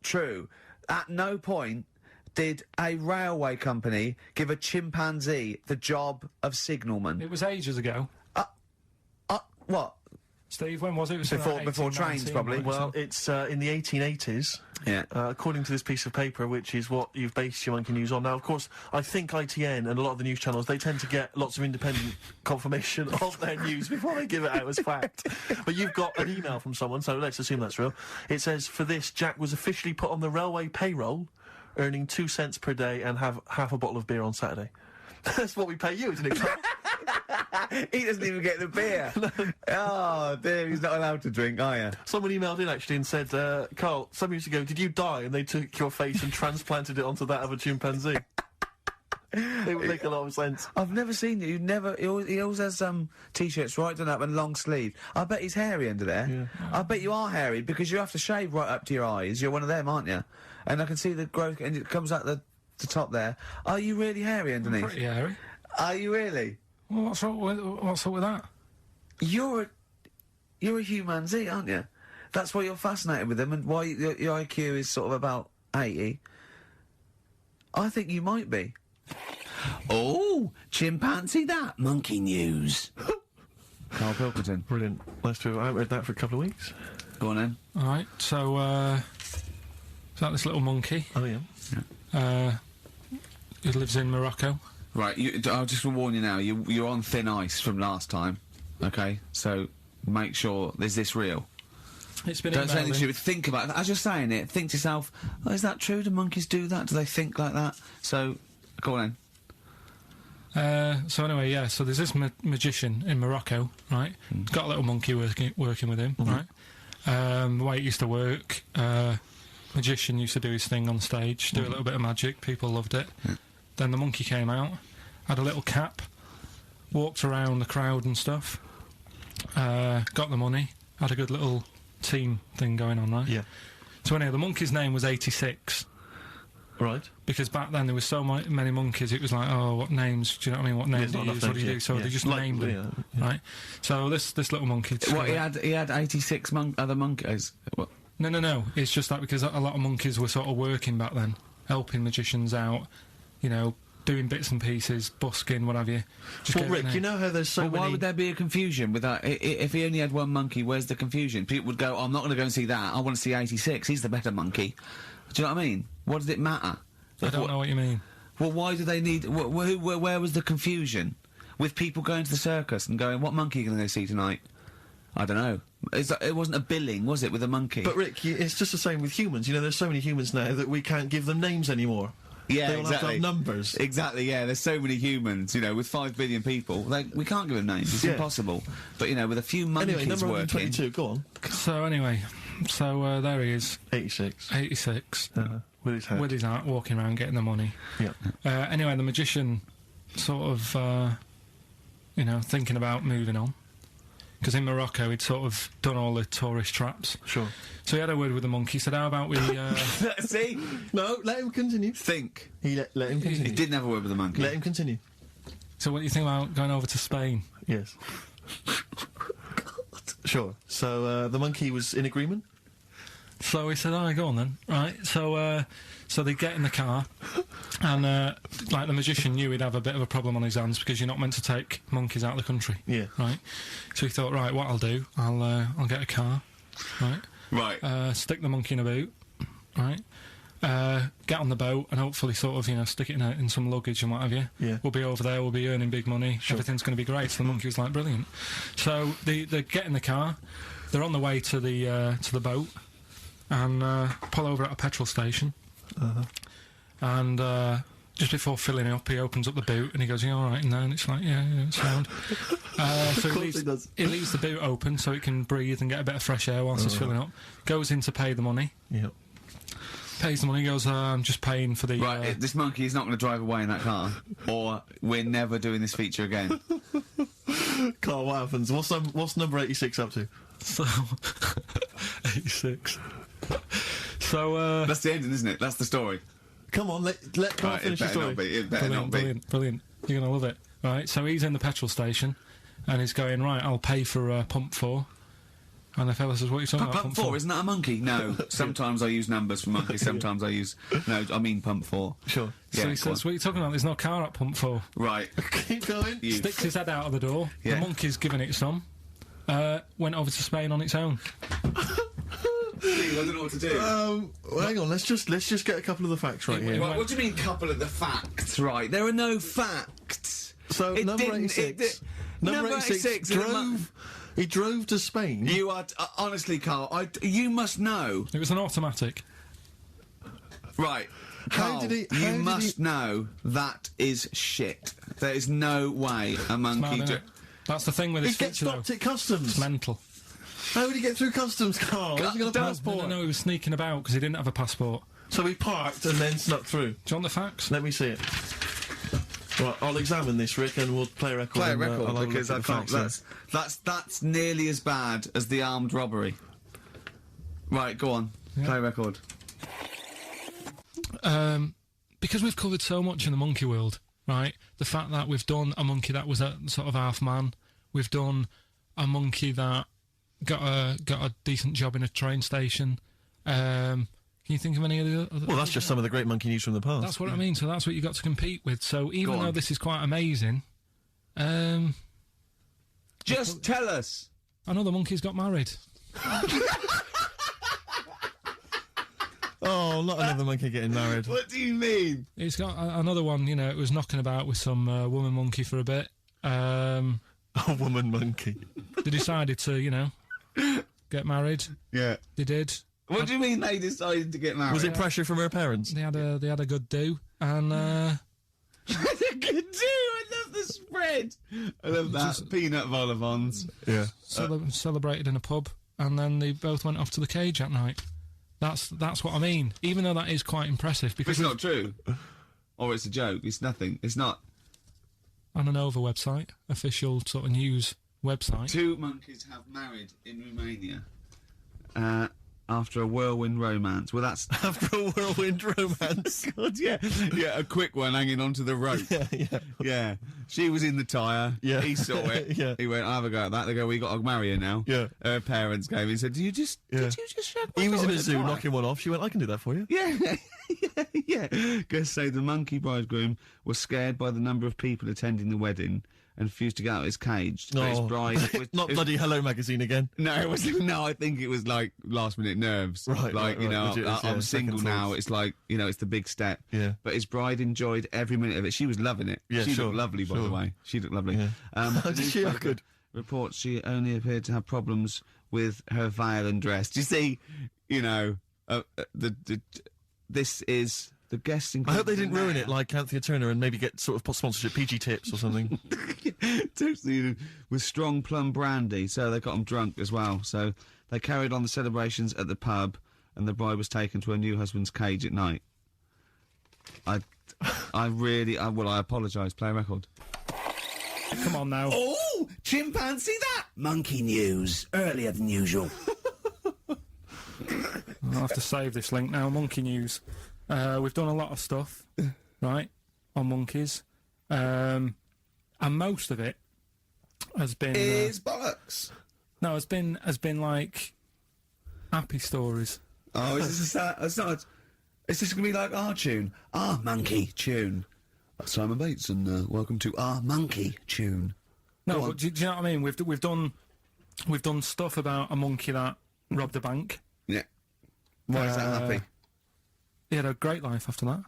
true. At no point did a railway company give a chimpanzee the job of signalman. It was ages ago. What? Steve, when was it? It was Before trains, probably. Well, it's in the 1880s. Yeah. According to this piece of paper, which is what you've based your monkey news on. Now, of course, I think ITN and a lot of the news channels, they tend to get lots of independent confirmation of their news before they give it out as fact. But you've got an email from someone, so let's assume that's real. It says, for this, Jack was officially put on the railway payroll, earning 2 cents per day and have half a bottle of beer on Saturday. That's what we pay you, isn't it? He doesn't even get the beer. Oh, dear, he's not allowed to drink, are you? Someone emailed in, actually, and said, Carl, some years ago, did you die? And they took your face and transplanted it onto that of a chimpanzee. It would make a lot of sense. I've never seen you. He always has t-shirts right done up and long sleeve. I bet he's hairy under there. Yeah. I bet you are hairy because you have to shave right up to your eyes. You're one of them, aren't you? And I can see the growth, and it comes out the top there. Are you really hairy underneath? Pretty hairy. Are you really? Well, what's up with that? You're a humanzee, aren't you? That's why you're fascinated with them, and why your IQ is sort of about 80. I think you might be. Oh, chimpanzee that, monkey news. Carl Pilkington. Brilliant. Nice to have. I haven't read that for a couple of weeks. Go on then. Alright, so, is that this little monkey? Oh, yeah. Who lives in Morocco. Right, I'll just warn you now, you're on thin ice from last time, okay? So, make sure, is this real? It's been Don't say anything emailed in. stupid, think about it. As you're saying it, think to yourself, oh, is that true? Do monkeys do that? Do they think like that? So, go on then. So anyway, yeah, so there's this magician in Morocco, right? He's got a little monkey working with him, right? The way it used to work, magician used to do his thing on stage, do a little bit of magic, people loved it. Then the monkey came out, had a little cap, walked around the crowd and stuff, got the money, had a good little team thing going on, right? Yeah. So anyway, the monkey's name was 86. Right. Because back then there was so many monkeys, it was like, oh, what names, do you know what I mean, what names do you use, what do you do? So they just named them, right? So this little monkey... What, he had 86 other monkeys? What? No, it's just that because a lot of monkeys were sort of working back then, helping magicians out, you know, doing bits and pieces, busking, what have you. Well, Rick, you know how there's so many... Why would there be a confusion with that? If he only had one monkey, where's the confusion? People would go, oh, I'm not going to go and see that, I want to see 86, he's the better monkey. Do you know what I mean? What does it matter? I don't know what you mean. Well, why do they need... where was the confusion? With people going to the circus and going, what monkey are you going to go see tonight? I don't know. It wasn't a billing, was it, with a monkey? But, Rick, it's just the same with humans. You know, there's so many humans now that we can't give them names anymore. Yeah, they all exactly. have to have numbers. Exactly, yeah, there's so many humans, you know, with 5 billion people, we can't give them names, it's impossible. But, you know, with a few monkeys anyway, number working... 122, go on. So, anyway, there he is. 86. 86. With his hat. With his hat, walking around, getting the money. Yeah. Anyway, the magician sort of, you know, thinking about moving on. Because in Morocco, he'd sort of done all the tourist traps. Sure. So he had a word with the monkey, said, how about we... See? No, let him continue. Think. Let him continue. He didn't have a word with the monkey. Let him continue. So what do you think about going over to Spain? Yes. Sure. So, the monkey was in agreement? So he said, alright, go on then. Right, so they get in the car, and, like, the magician knew he'd have a bit of a problem on his hands, because you're not meant to take monkeys out of the country. Yeah. Right? So he thought, right, what I'll do, I'll get a car, right? Right. Stick the monkey in a boot, right? Get on the boat, and hopefully sort of, you know, stick it in some luggage and what have you. Yeah. We'll be over there, we'll be earning big money, Sure. everything's going to be great. So the monkey was like, brilliant. So they get in the car, they're on the way to the boat, and pull over at a petrol station. And just before filling it up, he opens up the boot and he goes, "You all right in there?" And it's like, yeah, it's sound. So he leaves the boot open so it can breathe and get a bit of fresh air whilst he's filling up. Goes in to pay the money. Yep. Pays the money. Goes, I'm just paying for the. Right, this monkey is not going to drive away in that car, or we're never doing this feature again. Carl, what happens? What's number 86 up to? So 86. So That's the ending, isn't it? That's the story. Come on, let Carl finish the story. It better not be. Brilliant. You're gonna love it. Right, so he's in the petrol station, and he's going, right, I'll pay for pump 4. And the fella says, what are you talking about, Pump 4, isn't that a monkey? No. Sometimes I use numbers for monkeys, sometimes I use... No, I mean pump 4. Sure. So Yeah, he says, what are you talking about? There's no car at pump 4. Right. Keep going. You- Sticks his head out of the door. Yeah. The monkey's given it some. Went over to Spain on its own. I don't know what to do. Well, hang on. Let's just get a couple of the facts right here. Right, what do you mean, couple of the facts? Right, there are no facts. So It number didn't- 86. Number 86 in a month. He drove to Spain. You are honestly, Carl. You must know. It was an automatic. Right, How Carl, did he- you how did must he- know that is shit. There is no way a monkey. Mad, innit? That's the thing with He this gets feature, though. stopped at customs. It's mental. How did he get through customs, Carl? Has he got a passport? No, he was sneaking about because he didn't have a passport. So he parked and then snuck through. Do you want the facts? Let me see it. Right, I'll examine this, Rick, and we'll play a record. Play a and, record I'll have a because I look at the can't. facts That's nearly as bad as the armed robbery. Right, go on. Play a record. Because we've covered so much in the monkey world, right? The fact that we've done a monkey that was a sort of half man, we've done a monkey that got a decent job in a train station. Can you think of any of the other? Well, that's just some of the great monkey news from the past. That's what I mean. So that's what you got to compete with. So even Go on. though this is quite amazing, Just tell us. I know the monkey's got married. Oh, not another monkey getting married. What do you mean? It's got another one. You know, it was knocking about with some woman monkey for a bit. A woman monkey. They decided to, you know, get married. Yeah. They did. What do you mean they decided to get married? Was it pressure from her parents? They had a good do, and That's a good do. I love the spread. I love that. Peanut vol-au-vents. Yeah. celebrated in a pub, and then they both went off to the cage at night. That's what I mean. Even though that is quite impressive, But because it's not true. Or it's a joke. It's nothing. It's not. on a Nova website, official sort of news website. 2 monkeys have married in Romania. After a whirlwind romance. Well, that's... After a whirlwind romance. God, yeah. Yeah, a quick one hanging onto the rope. yeah. Yeah. She was in the tyre. Yeah. He saw it. Yeah. He went, I'll have a go at that. They go, we got to marry her now. Yeah. Her parents came and said, did you just shag my He was in daughter a zoo twice?" knocking one off. She went, I can do that for you. Yeah, yeah. Guests say the monkey bridegroom was scared by the number of people attending the wedding and refused to get out of his cage. But his bride was, Not bloody Hello Magazine again. No, it was no. I think it was like last minute nerves. Right, like right, you right. know, Legit, yeah, I'm second single now. thoughts. It's like you know, it's the big step. Yeah. But his bride enjoyed every minute of it. She was loving it. Yeah, she sure, looked lovely, by the sure. way. She looked lovely. Yeah. Did she? Oh, good. Reports she only appeared to have problems with her veil and dress. Do you see? You know, this is. The guests I hope they didn't ruin it like Anthea Turner and maybe get sort of sponsorship PG tips or something. Totally with strong plum brandy, so they got them drunk as well. So they carried on the celebrations at the pub, and the bride was taken to her new husband's cage at night. I apologise. Play a record. Come on now. Oh, chimpanzee that! Monkey news, earlier than usual. I'll have to save this link now. Monkey news. We've done a lot of stuff, right, on monkeys, and most of it has been Is bollocks. no, has been like happy stories. Oh, is this it's not. Is this going to be like our tune? Our monkey tune. That's Simon Bates, and welcome to our monkey tune. No, Go on. but do you know what I mean? We've done stuff about a monkey that robbed a bank. Yeah. Why is that happy? He had a great life after that.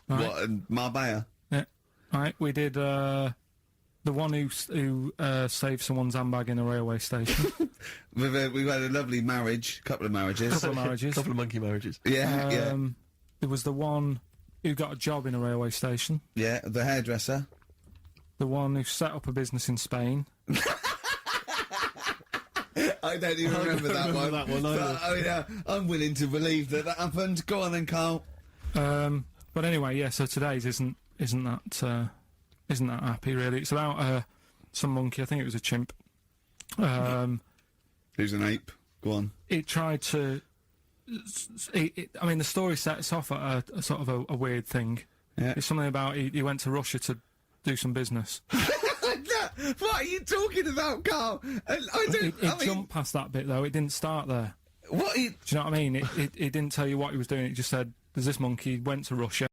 Right. What, Marbella? Yeah. Right. We did the one who saved someone's handbag in a railway station. We've had a lovely marriage, couple of marriages. Couple of marriages. Couple of monkey marriages. Yeah, yeah. There was the one who got a job in a railway station. Yeah, the hairdresser. The one who set up a business in Spain. I don't even remember that one. that one either. But, yeah, I'm willing to believe that happened. Go on then, Carl. But anyway, yeah. So today's isn't that happy really. It's about some monkey. I think it was a chimp. Who's an ape? Go on. It tried to. I mean, the story sets off at a sort of a weird thing. Yeah. It's something about he went to Russia to do some business. What are you talking about, Carl? I don't. It jumped past that bit though. It didn't start there. What? Do you know what I mean? It didn't tell you what he was doing. It just said, "There's this monkey went to Russia."